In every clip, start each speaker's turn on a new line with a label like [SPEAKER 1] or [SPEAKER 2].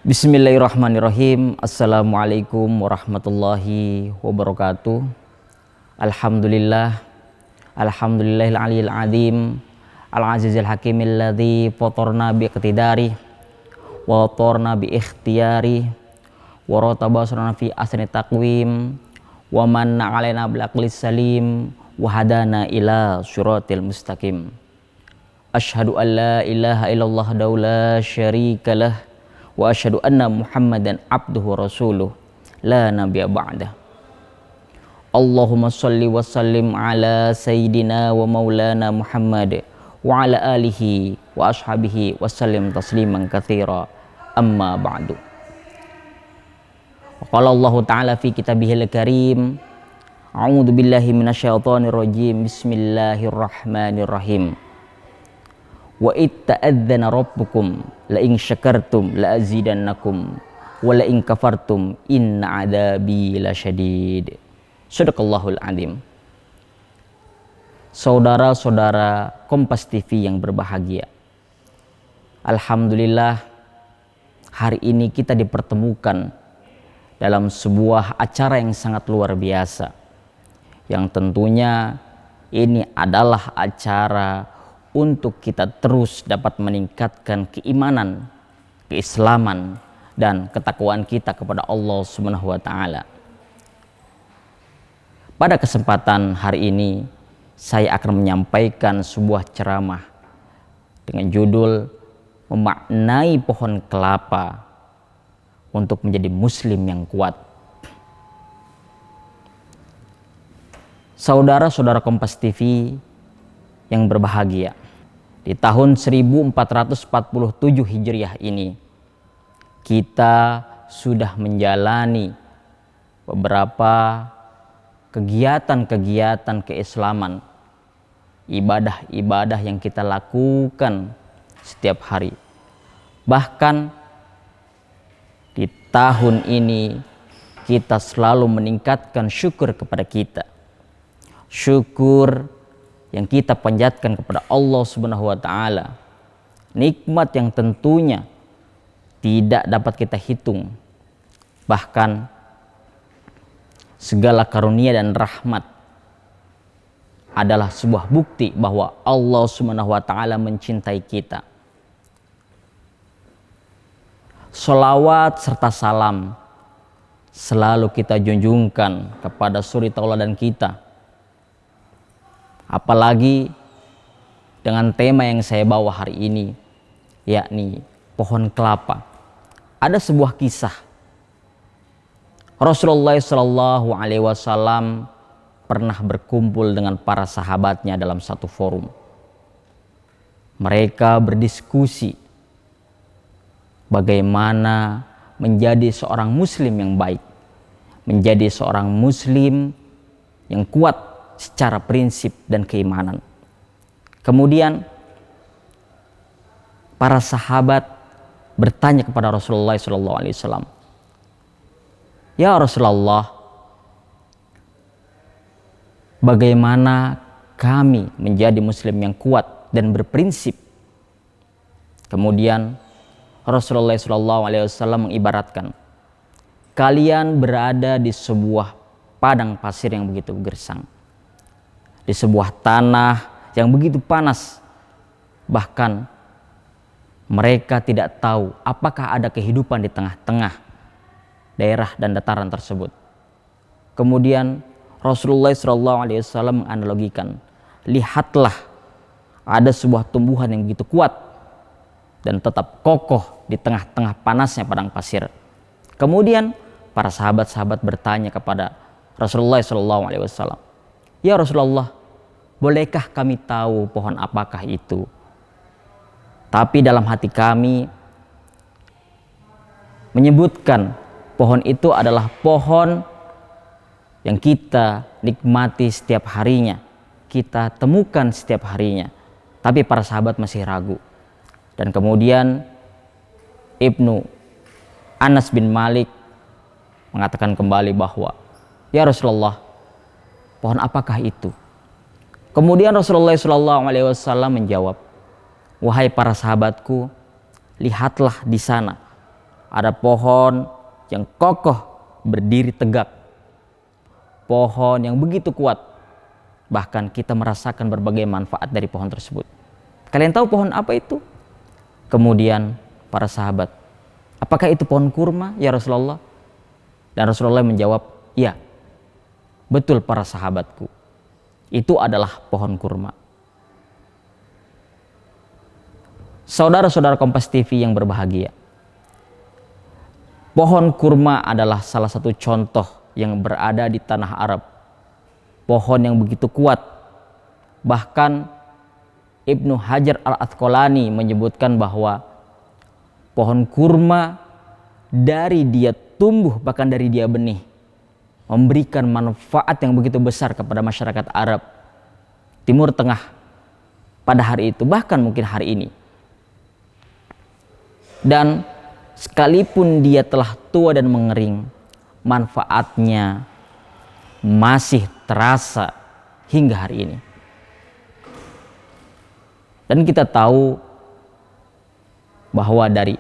[SPEAKER 1] Bismillahirrahmanirrahim. Assalamualaikum warahmatullahi wabarakatuh. Alhamdulillah. Alhamdulillahil aliyil azim, al-azizil hakimil ladzi fatarna bi iqtidari wa tarna bi ikhtiyari wa ratabasrana fi asni taqwim wa manna alaina bil aqlis salim wa hadana ila syiratil mustaqim. Asyhadu an la ilaha illallah la syarikalah wa asyhadu anna Muhammadan abduhu rasuluh la nabiyya ba'dah. Allahumma shalli wa sallim ala sayyidina wa maulana Muhammad wa ala alihi wa ashabihi wa sallim tasliman katsira, amma ba'du. Qala Allah ta'ala fi kitabihil karim, a'udzu billahi minasyaitonir rajim, bismillahirrahmanirrahim. Wa itta'adzana rabbukum la in syakartum la azidannakum wa la in kafartum inna adzabi lasyadid. Shadaqallahul azim. Saudara-saudara Kompas TV yang berbahagia, alhamdulillah hari ini kita dipertemukan dalam sebuah acara yang sangat luar biasa, yang tentunya ini adalah acara untuk kita terus dapat meningkatkan keimanan, keislaman, dan ketakwaan kita kepada Allah Subhanahu wa Ta'ala. Pada kesempatan hari ini, saya akan menyampaikan sebuah ceramah dengan judul memaknai pohon kelapa untuk menjadi muslim yang kuat. Saudara-saudara Kompas TV yang berbahagia, di tahun 1447 Hijriah ini kita sudah menjalani beberapa kegiatan-kegiatan keislaman, ibadah-ibadah yang kita lakukan setiap hari. Bahkan di tahun ini kita selalu meningkatkan syukur kepada kita. Syukur yang kita panjatkan kepada Allah Subhanahu wa Ta'ala, nikmat yang tentunya tidak dapat kita hitung. Bahkan segala karunia dan rahmat adalah sebuah bukti bahwa Allah Subhanahu wa Ta'ala mencintai kita. Sholawat serta salam selalu kita junjungkan kepada suri tauladan kita. Apalagi dengan tema yang saya bawa hari ini, yakni pohon kelapa. Ada sebuah kisah. Rasulullah SAW pernah berkumpul dengan para sahabatnya dalam satu forum. Mereka berdiskusi bagaimana menjadi seorang muslim yang baik, menjadi seorang muslim yang kuat secara prinsip dan keimanan. Kemudian para sahabat bertanya kepada Rasulullah SAW, "Ya Rasulullah, bagaimana kami menjadi muslim yang kuat dan berprinsip?" Kemudian Rasulullah SAW mengibaratkan, kalian berada di sebuah padang pasir yang begitu gersang, di sebuah tanah yang begitu panas. Bahkan mereka tidak tahu apakah ada kehidupan di tengah-tengah daerah dan dataran tersebut. Kemudian Rasulullah SAW menganalogikan, lihatlah ada sebuah tumbuhan yang begitu kuat dan tetap kokoh di tengah-tengah panasnya padang pasir. Kemudian para sahabat-sahabat bertanya kepada Rasulullah SAW, "Ya Rasulullah, bolehkah kami tahu pohon apakah itu?" Tapi dalam hati kami menyebutkan pohon itu adalah pohon yang kita nikmati setiap harinya, kita temukan setiap harinya. Tapi para sahabat masih ragu. Dan kemudian Ibnu Anas bin Malik mengatakan kembali bahwa, "Ya Rasulullah, pohon apakah itu?" Kemudian Rasulullah SAW menjawab, "Wahai para sahabatku, lihatlah di sana ada pohon yang kokoh berdiri tegak, pohon yang begitu kuat, bahkan kita merasakan berbagai manfaat dari pohon tersebut. Kalian tahu pohon apa itu? Kemudian para sahabat, apakah itu pohon kurma ya Rasulullah? Dan Rasulullah menjawab, ya betul para sahabatku, itu adalah pohon kurma. Saudara-saudara Kompas TV yang berbahagia, pohon kurma adalah salah satu contoh yang berada di tanah Arab. Pohon yang begitu kuat. Bahkan Ibnu Hajar Al-Asqalani menyebutkan bahwa pohon kurma dari dia tumbuh, bahkan dari dia benih, memberikan manfaat yang begitu besar kepada masyarakat Arab Timur Tengah pada hari itu, bahkan mungkin hari ini. Dan sekalipun dia telah tua dan mengering, manfaatnya masih terasa hingga hari ini. Dan kita tahu bahwa dari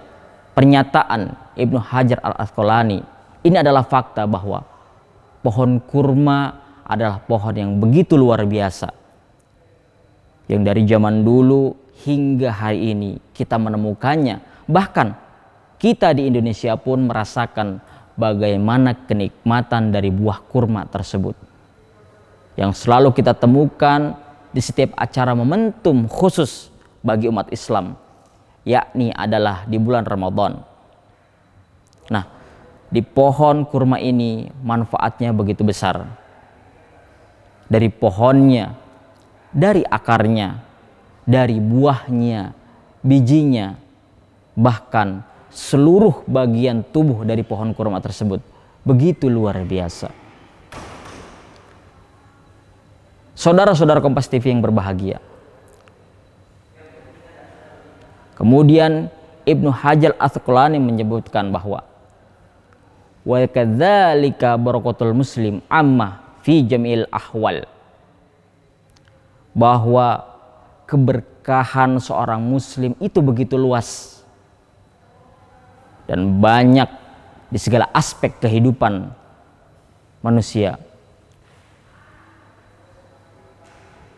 [SPEAKER 1] pernyataan Ibnu Hajar Al-Asqalani, ini adalah fakta bahwa pohon kurma adalah pohon yang begitu luar biasa, yang dari zaman dulu hingga hari ini kita menemukannya. Bahkan kita di Indonesia pun merasakan bagaimana kenikmatan dari buah kurma tersebut, yang selalu kita temukan di setiap acara momentum khusus bagi umat Islam, yakni adalah di bulan Ramadan. Nah, di pohon kurma ini manfaatnya begitu besar. Dari pohonnya, dari akarnya, dari buahnya, bijinya, bahkan seluruh bagian tubuh dari pohon kurma tersebut begitu luar biasa. Saudara-saudara Kompas TV yang berbahagia, kemudian Ibnu Hajar Al-Asqalani menyebutkan bahwa wa kadzalika barakatul muslim amma fi jamil ahwal, bahwa keberkahan seorang muslim itu begitu luas dan banyak di segala aspek kehidupan manusia.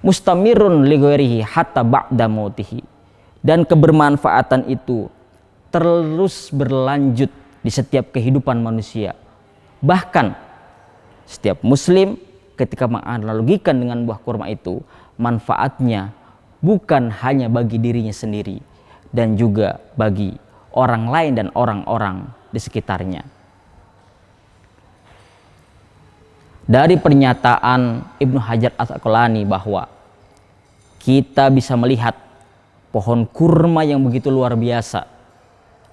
[SPEAKER 1] Mustamirun li ghairihi hatta ba'da mautihi, dan kebermanfaatan itu terus berlanjut di setiap kehidupan manusia. Bahkan setiap muslim ketika menganalogikan dengan buah kurma itu, manfaatnya bukan hanya bagi dirinya sendiri dan juga bagi orang lain dan orang-orang di sekitarnya. Dari pernyataan Ibnu Hajar Al-Asqalani bahwa kita bisa melihat pohon kurma yang begitu luar biasa,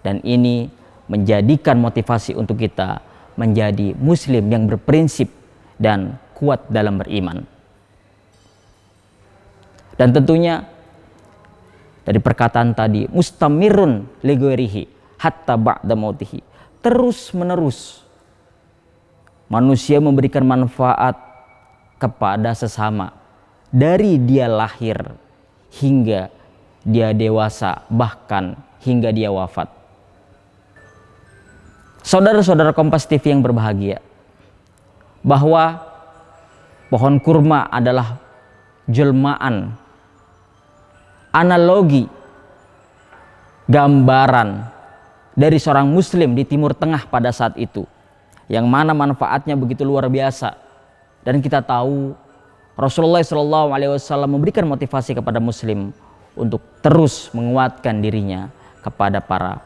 [SPEAKER 1] dan ini menjadikan motivasi untuk kita menjadi muslim yang berprinsip dan kuat dalam beriman. Dan tentunya dari perkataan tadi, mustamirun li ghairihi hatta ba'da mautihi, terus menerus manusia memberikan manfaat kepada sesama dari dia lahir hingga dia dewasa, bahkan hingga dia wafat. Saudara-saudara Kompas TV yang berbahagia, bahwa pohon kurma adalah jelmaan, analogi, gambaran dari seorang muslim di Timur Tengah pada saat itu, yang mana manfaatnya begitu luar biasa. Dan kita tahu Rasulullah SAW memberikan motivasi kepada muslim untuk terus menguatkan dirinya kepada para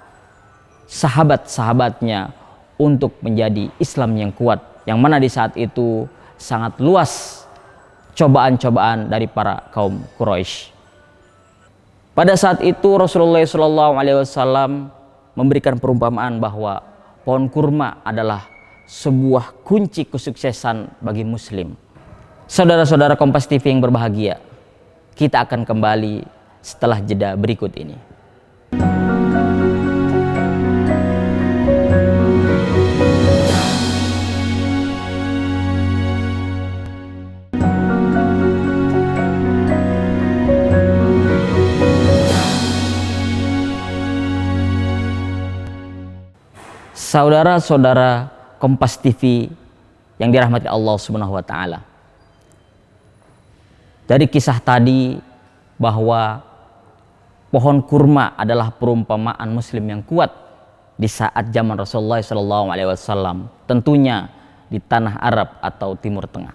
[SPEAKER 1] sahabat-sahabatnya untuk menjadi Islam yang kuat, yang mana di saat itu sangat luas cobaan-cobaan dari para kaum Quraisy. Pada saat itu Rasulullah SAW memberikan perumpamaan bahwa pohon kurma adalah sebuah kunci kesuksesan bagi muslim. Saudara-saudara Kompas TV yang berbahagia, kita akan kembali setelah jeda berikut ini. Saudara-saudara Kompas TV yang dirahmati Allah Subhanahu wa taala. Dari kisah tadi bahwa pohon kurma adalah perumpamaan muslim yang kuat di saat zaman Rasulullah SAW, tentunya di tanah Arab atau Timur Tengah.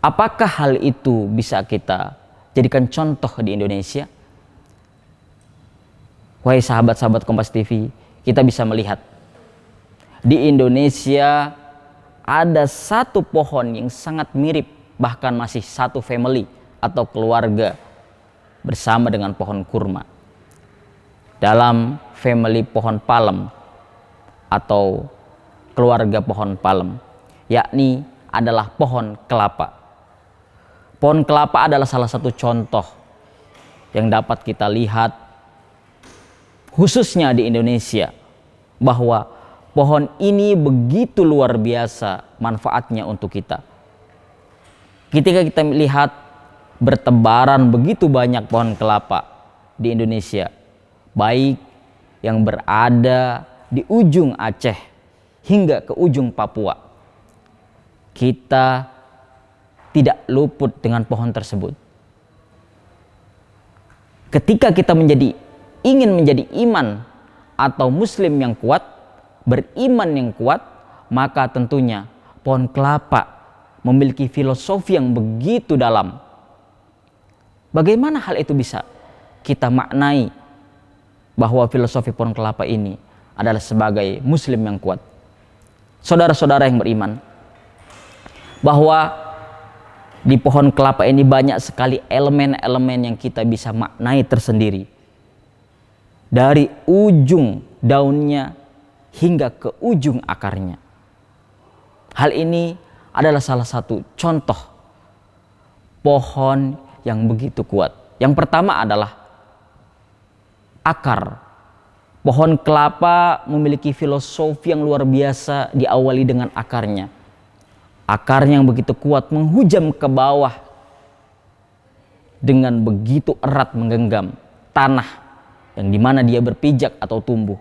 [SPEAKER 1] Apakah hal itu bisa kita jadikan contoh di Indonesia? Wahai sahabat-sahabat Kompas TV, kita bisa melihat di Indonesia ada satu pohon yang sangat mirip, bahkan masih satu family atau keluarga bersama dengan pohon kurma. Dalam family pohon palem atau keluarga pohon palem, yakni adalah pohon kelapa. Pohon kelapa adalah salah satu contoh yang dapat kita lihat khususnya di Indonesia, bahwa pohon ini begitu luar biasa manfaatnya untuk kita. Ketika kita melihat bertebaran begitu banyak pohon kelapa di Indonesia, baik yang berada di ujung Aceh hingga ke ujung Papua, kita tidak luput dengan pohon tersebut. Ketika kita ingin menjadi iman atau muslim yang kuat, beriman yang kuat, maka tentunya pohon kelapa memiliki filosofi yang begitu dalam. Bagaimana hal itu bisa kita maknai bahwa filosofi pohon kelapa ini adalah sebagai muslim yang kuat? Saudara-saudara yang beriman, bahwa di pohon kelapa ini banyak sekali elemen-elemen yang kita bisa maknai tersendiri. Dari ujung daunnya hingga ke ujung akarnya. Hal ini adalah salah satu contoh pohon yang begitu kuat. Yang pertama adalah akar. Pohon kelapa memiliki filosofi yang luar biasa, diawali dengan akarnya. Akarnya yang begitu kuat menghujam ke bawah dengan begitu erat menggenggam tanah yang dimana dia berpijak atau tumbuh.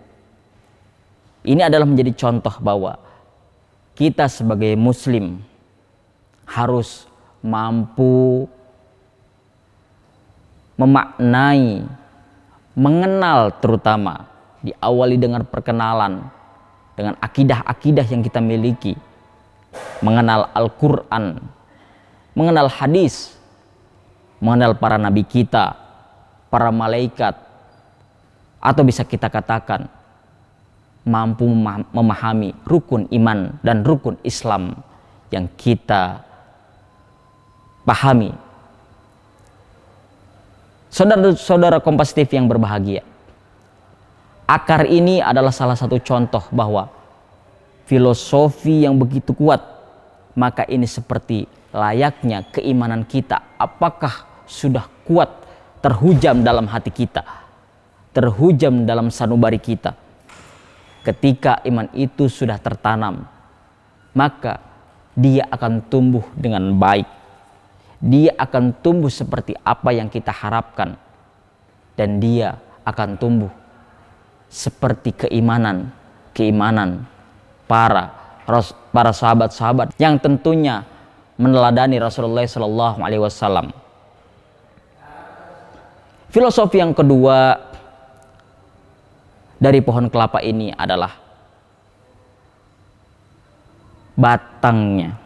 [SPEAKER 1] Ini adalah menjadi contoh bahwa kita sebagai muslim harus mampu memaknai, mengenal, terutama diawali dengan perkenalan dengan akidah-akidah yang kita miliki, mengenal Al-Quran, mengenal hadis, mengenal para nabi kita, para malaikat, atau bisa kita katakan mampu memahami rukun iman dan rukun Islam yang kita pahami. Saudara-saudara Kompas TV yang berbahagia, akar ini adalah salah satu contoh bahwa filosofi yang begitu kuat, maka ini seperti layaknya keimanan kita. Apakah sudah kuat terhujam dalam hati kita, terhujam dalam sanubari kita? Ketika iman itu sudah tertanam, maka dia akan tumbuh dengan baik. Dia akan tumbuh seperti apa yang kita harapkan. Dan dia akan tumbuh seperti keimanan para sahabat-sahabat yang tentunya meneladani Rasulullah SAW. Filosofi yang kedua dari pohon kelapa ini adalah batangnya.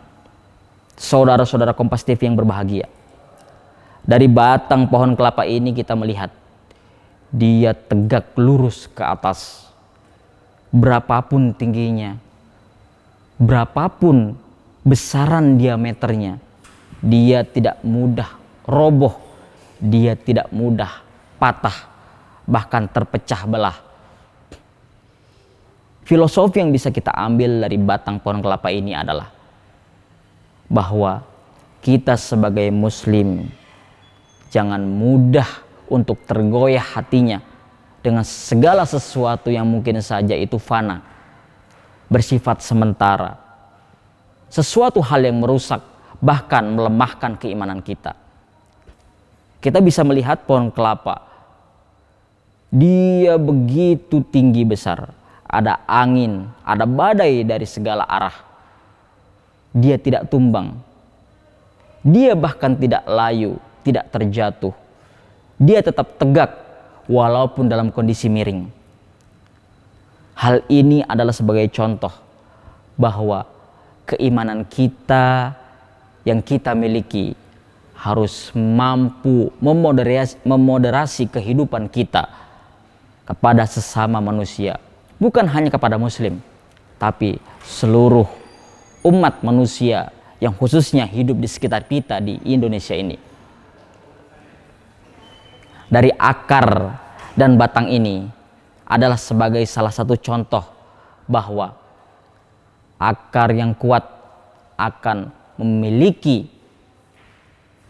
[SPEAKER 1] Saudara-saudara Kompas TV yang berbahagia, dari batang pohon kelapa ini kita melihat dia tegak lurus ke atas. Berapapun tingginya, berapapun besaran diameternya, dia tidak mudah roboh, dia tidak mudah patah, bahkan terpecah belah. Filosofi yang bisa kita ambil dari batang pohon kelapa ini adalah bahwa kita sebagai muslim jangan mudah untuk tergoyah hatinya dengan segala sesuatu yang mungkin saja itu fana, bersifat sementara, sesuatu hal yang merusak bahkan melemahkan keimanan kita. Kita bisa melihat pohon kelapa, dia begitu tinggi besar, ada angin, ada badai dari segala arah, dia tidak tumbang. Dia bahkan tidak layu, tidak terjatuh. Dia tetap tegak walaupun dalam kondisi miring. Hal ini adalah sebagai contoh bahwa keimanan kita yang kita miliki harus mampu memoderasi kehidupan kita kepada sesama manusia. Bukan hanya kepada muslim, tapi seluruh umat manusia yang khususnya hidup di sekitar kita di Indonesia ini. Dari akar dan batang ini adalah sebagai salah satu contoh bahwa akar yang kuat akan memiliki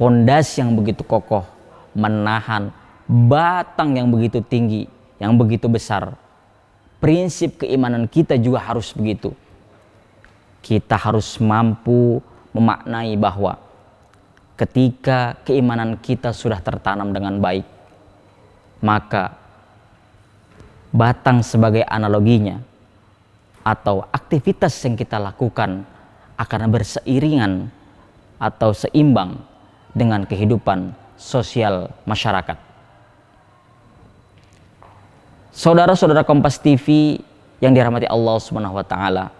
[SPEAKER 1] pondasi yang begitu kokoh, menahan batang yang begitu tinggi, yang begitu besar. Prinsip keimanan kita juga harus begitu. Kita harus mampu memaknai bahwa ketika keimanan kita sudah tertanam dengan baik, maka batang sebagai analoginya atau aktivitas yang kita lakukan akan berseiringan atau seimbang dengan kehidupan sosial masyarakat. Saudara-saudara Kompas TV yang dirahmati Allah Subhanahu wa taala.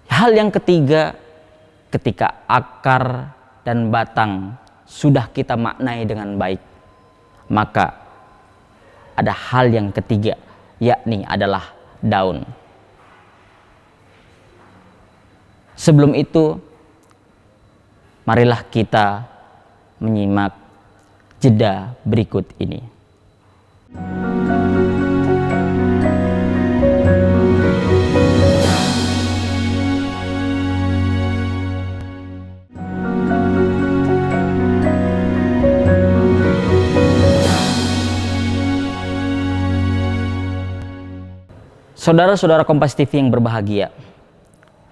[SPEAKER 1] Hal yang ketiga, ketika akar dan batang sudah kita maknai dengan baik, maka ada hal yang ketiga, yakni adalah daun. Sebelum itu, marilah kita menyimak jeda berikut ini. Saudara-saudara Kompas TV yang berbahagia,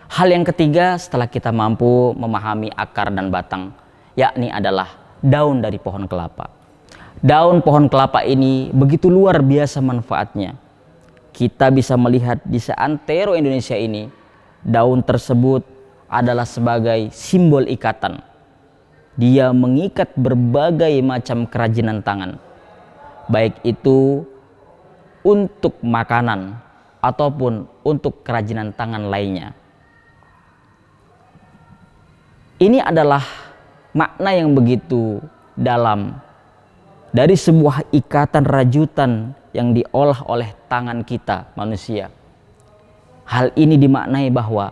[SPEAKER 1] hal yang ketiga setelah kita mampu memahami akar dan batang, yakni adalah daun dari pohon kelapa. Daun pohon kelapa ini begitu luar biasa manfaatnya. Kita bisa melihat di seantero Indonesia ini, daun tersebut adalah sebagai simbol ikatan. Dia mengikat berbagai macam kerajinan tangan, baik itu untuk makanan ataupun untuk kerajinan tangan lainnya. Ini adalah makna yang begitu dalam dari sebuah ikatan rajutan yang diolah oleh tangan kita manusia. Hal ini dimaknai bahwa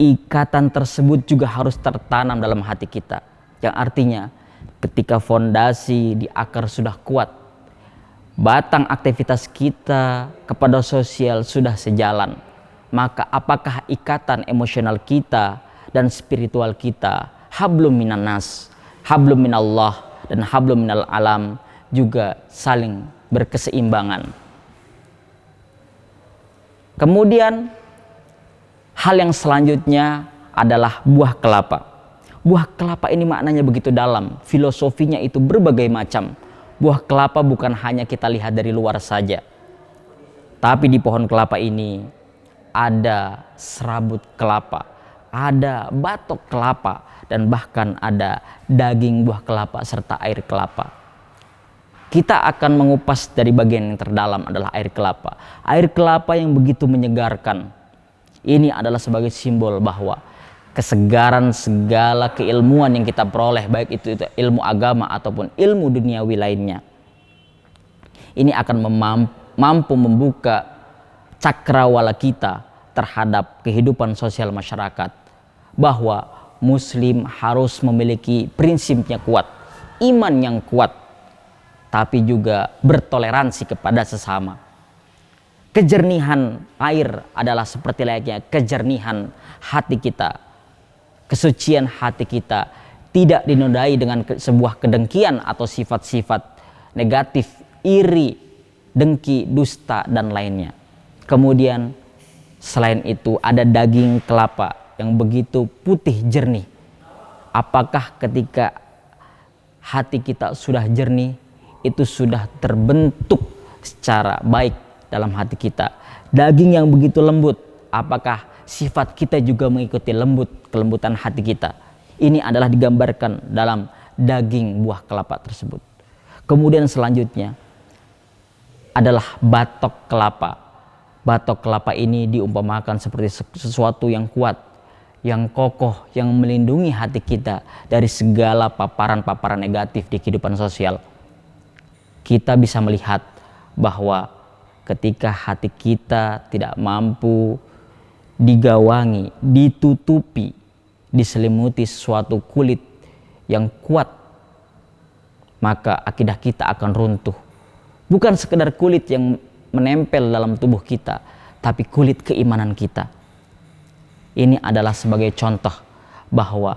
[SPEAKER 1] ikatan tersebut juga harus tertanam dalam hati kita, yang artinya ketika fondasi di akar sudah kuat, batang aktivitas kita kepada sosial sudah sejalan, maka apakah ikatan emosional kita dan spiritual kita, hablum minan nas, hablum minallah, dan hablum minal alam juga saling berkeseimbangan. Kemudian hal yang selanjutnya adalah buah kelapa. Buah kelapa ini maknanya begitu dalam, filosofinya itu berbagai macam. Buah kelapa bukan hanya kita lihat dari luar saja, tapi di pohon kelapa ini ada serabut kelapa, ada batok kelapa, dan bahkan ada daging buah kelapa serta air kelapa. Kita akan mengupas dari bagian yang terdalam adalah air kelapa. Air kelapa yang begitu menyegarkan. Ini adalah sebagai simbol bahwa kesegaran segala keilmuan yang kita peroleh, baik itu ilmu agama ataupun ilmu duniawi lainnya, ini akan mampu membuka cakrawala kita terhadap kehidupan sosial masyarakat, bahwa muslim harus memiliki prinsipnya kuat, iman yang kuat, tapi juga bertoleransi kepada sesama. Kejernihan air adalah seperti layaknya kejernihan hati kita. Kesucian hati kita tidak dinodai dengan sebuah kedengkian atau sifat-sifat negatif, iri, dengki, dusta, dan lainnya. Kemudian selain itu ada daging kelapa yang begitu putih jernih. Apakah ketika hati kita sudah jernih, itu sudah terbentuk secara baik dalam hati kita. Daging yang begitu lembut, apakah sifat kita juga mengikuti kelembutan hati kita? Ini adalah digambarkan dalam daging buah kelapa tersebut. Kemudian selanjutnya adalah batok kelapa. Batok kelapa ini diumpamakan seperti sesuatu yang kuat, yang kokoh, yang melindungi hati kita dari segala paparan-paparan negatif di kehidupan sosial. Kita bisa melihat bahwa ketika hati kita tidak mampu digawangi, ditutupi, diselimuti sesuatu kulit yang kuat, maka akidah kita akan runtuh. Bukan sekedar kulit yang menempel dalam tubuh kita, tapi kulit keimanan kita. Ini adalah sebagai contoh bahwa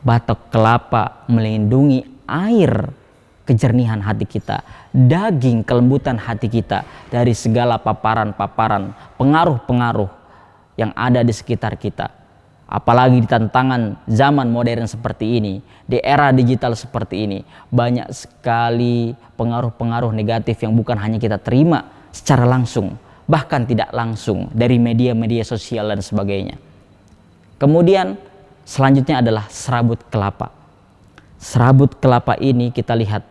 [SPEAKER 1] batok kelapa melindungi air kejernihan hati kita, daging kelembutan hati kita dari segala paparan-paparan, pengaruh-pengaruh yang ada di sekitar kita. Apalagi di tantangan zaman modern seperti ini, di era digital seperti ini, banyak sekali pengaruh-pengaruh negatif yang bukan hanya kita terima secara langsung, bahkan tidak langsung dari media-media sosial dan sebagainya. Kemudian selanjutnya adalah serabut kelapa. Serabut kelapa ini kita lihat,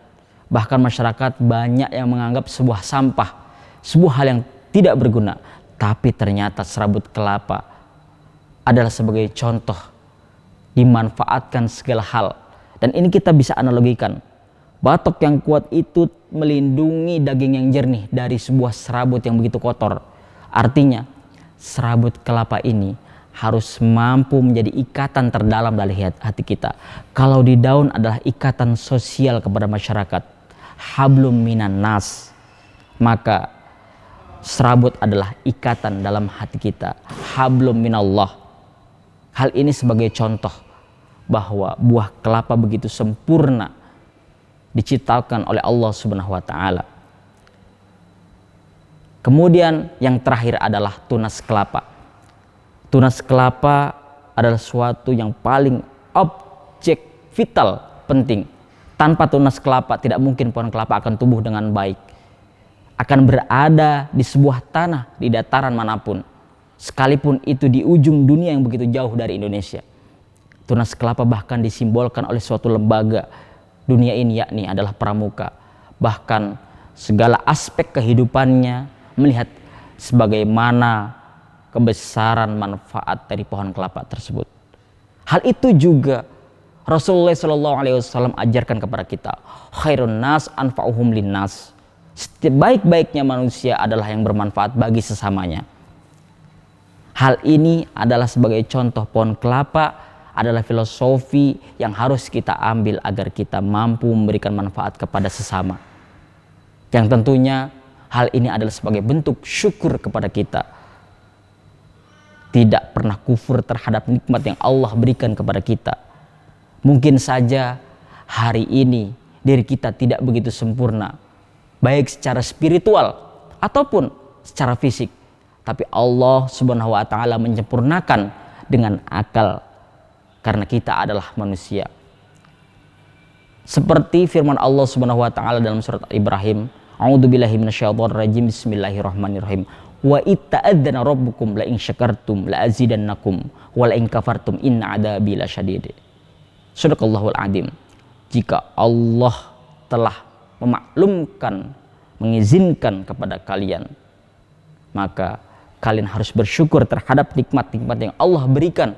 [SPEAKER 1] bahkan masyarakat banyak yang menganggap sebuah sampah, sebuah hal yang tidak berguna. Tapi ternyata serabut kelapa adalah sebagai contoh dimanfaatkan segala hal. Dan ini kita bisa analogikan. Batok yang kuat itu melindungi daging yang jernih dari sebuah serabut yang begitu kotor. Artinya serabut kelapa ini harus mampu menjadi ikatan terdalam dari hati kita. Kalau di daun adalah ikatan sosial kepada masyarakat, hablum minan nas, maka serabut adalah ikatan dalam hati kita, hablum minallah. Hal ini sebagai contoh bahwa buah kelapa begitu sempurna diciptakan oleh Allah Subhanahu wa taala. Kemudian yang terakhir adalah tunas kelapa. Tunas kelapa adalah suatu yang paling objek vital penting. Tanpa tunas kelapa tidak mungkin pohon kelapa akan tumbuh dengan baik. Akan berada di sebuah tanah di dataran manapun, sekalipun itu di ujung dunia yang begitu jauh dari Indonesia. Tunas kelapa bahkan disimbolkan oleh suatu lembaga dunia ini, yakni adalah pramuka. Bahkan segala aspek kehidupannya melihat sebagaimana kebesaran manfaat dari pohon kelapa tersebut. Hal itu juga Rasulullah SAW ajarkan kepada kita, khairun nas anfa'uhum linnas. Sebaik-baiknya manusia adalah yang bermanfaat bagi sesamanya. Hal ini adalah sebagai contoh pohon kelapa adalah filosofi yang harus kita ambil agar kita mampu memberikan manfaat kepada sesama. Yang tentunya hal ini adalah sebagai bentuk syukur kepada kita. Tidak pernah kufur terhadap nikmat yang Allah berikan kepada kita. Mungkin saja hari ini diri kita tidak begitu sempurna, baik secara spiritual ataupun secara fisik. Tapi Allah Subhanahu wa taala menyempurnakan dengan akal, karena kita adalah manusia. Seperti firman Allah Subhanahu wa taala dalam surat Ibrahim, a'udzubillahi minasyaitonir rajim, bismillahirrahmanirrahim. Wa itta'adzana rabbukum la in syakartum la azidannakum wa la in kafartum inna adzabi lasyadid. Shadaqallahul adzim. Jika Allah telah memaklumkan, mengizinkan kepada kalian, maka kalian harus bersyukur terhadap nikmat-nikmat yang Allah berikan.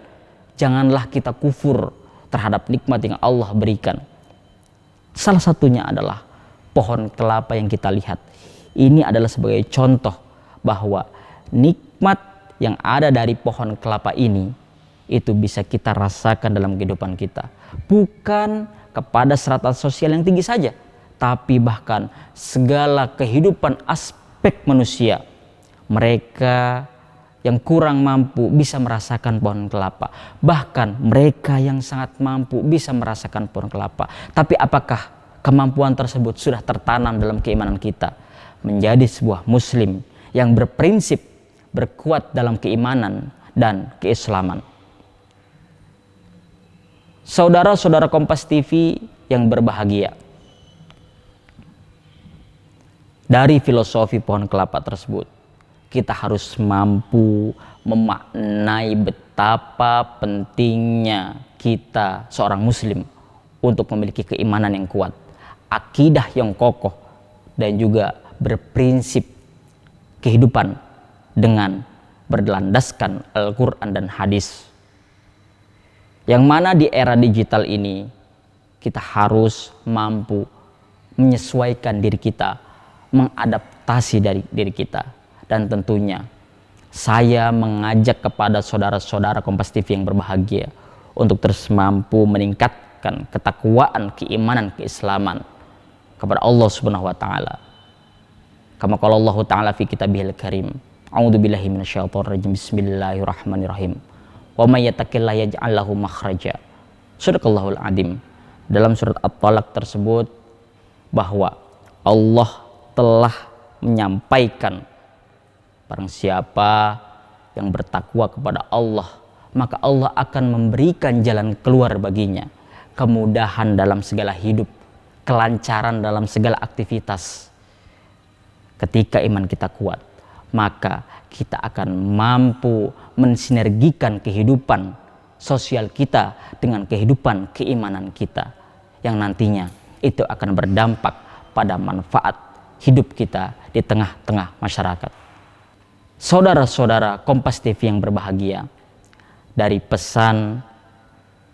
[SPEAKER 1] Janganlah kita kufur terhadap nikmat yang Allah berikan. Salah satunya adalah pohon kelapa yang kita lihat. Ini adalah sebagai contoh bahwa nikmat yang ada dari pohon kelapa ini itu bisa kita rasakan dalam kehidupan kita. Bukan kepada strata sosial yang tinggi saja, tapi bahkan segala kehidupan aspek manusia. Mereka yang kurang mampu bisa merasakan pohon kelapa. Bahkan mereka yang sangat mampu bisa merasakan pohon kelapa. Tapi apakah kemampuan tersebut sudah tertanam dalam keimanan kita? Menjadi sebuah muslim yang berprinsip, berkuat dalam keimanan dan keislaman. Saudara-saudara Kompas TV yang berbahagia, dari filosofi pohon kelapa tersebut, kita harus mampu memaknai betapa pentingnya kita seorang muslim untuk memiliki keimanan yang kuat, akidah yang kokoh, dan juga berprinsip kehidupan dengan berlandaskan Al-Quran dan hadis. Yang mana di era digital ini kita harus mampu menyesuaikan diri kita, mengadaptasi dari diri kita. Dan tentunya saya mengajak kepada saudara-saudara Kompas TV yang berbahagia untuk terus mampu meningkatkan ketakwaan, keimanan, keislaman kepada Allah Subhanahu wa taala. Kama qala Allah taala fi kitabihil karim, a'udzubillahi minasyaitonir rajim, bismillahirrahmanirrahim. Wa may yattaqillaha yaj'al lahu makhraja. Shadaqallahul adzim. Dalam surat At-Talaq tersebut bahwa Allah telah menyampaikan barang siapa yang bertakwa kepada Allah, maka Allah akan memberikan jalan keluar baginya, kemudahan dalam segala hidup, kelancaran dalam segala aktivitas. Ketika iman kita kuat, maka kita akan mampu mensinergikan kehidupan sosial kita dengan kehidupan keimanan kita, yang nantinya itu akan berdampak pada manfaat hidup kita di tengah-tengah masyarakat. Saudara-saudara Kompas TV yang berbahagia, dari pesan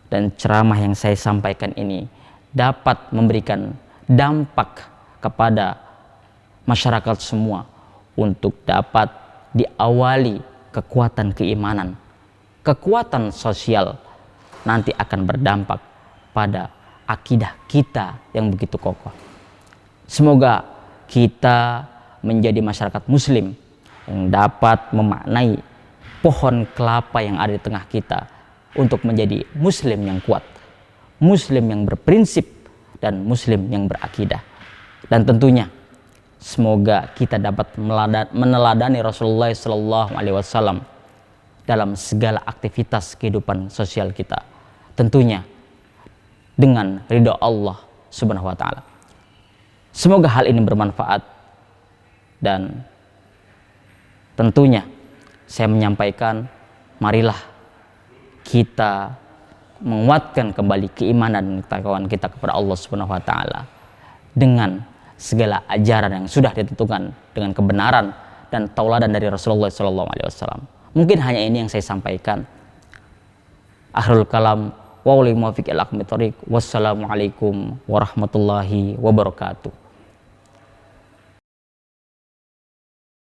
[SPEAKER 1] dan ceramah yang saya sampaikan ini dapat memberikan dampak kepada masyarakat semua untuk dapat diawali kekuatan keimanan, kekuatan sosial, nanti akan berdampak pada akidah kita yang begitu kokoh. Semoga kita menjadi masyarakat muslim yang dapat memaknai pohon kelapa yang ada di tengah kita untuk menjadi muslim yang kuat, muslim yang berprinsip, dan muslim yang berakidah. Dan tentunya semoga kita dapat meneladani Rasulullah SAW dalam segala aktivitas kehidupan sosial kita, tentunya dengan ridho Allah Subhanahu wa taala. Semoga hal ini bermanfaat, dan tentunya saya menyampaikan, marilah kita menguatkan kembali keimanan dan ketakwaan kita kepada Allah Subhanahu wa taala dengan segala ajaran yang sudah ditentukan dengan kebenaran dan tauladan dari Rasulullah SAW. Mungkin hanya ini yang saya sampaikan. Akhirul kalam, wassalamualaikum warahmatullahi wabarakatuh.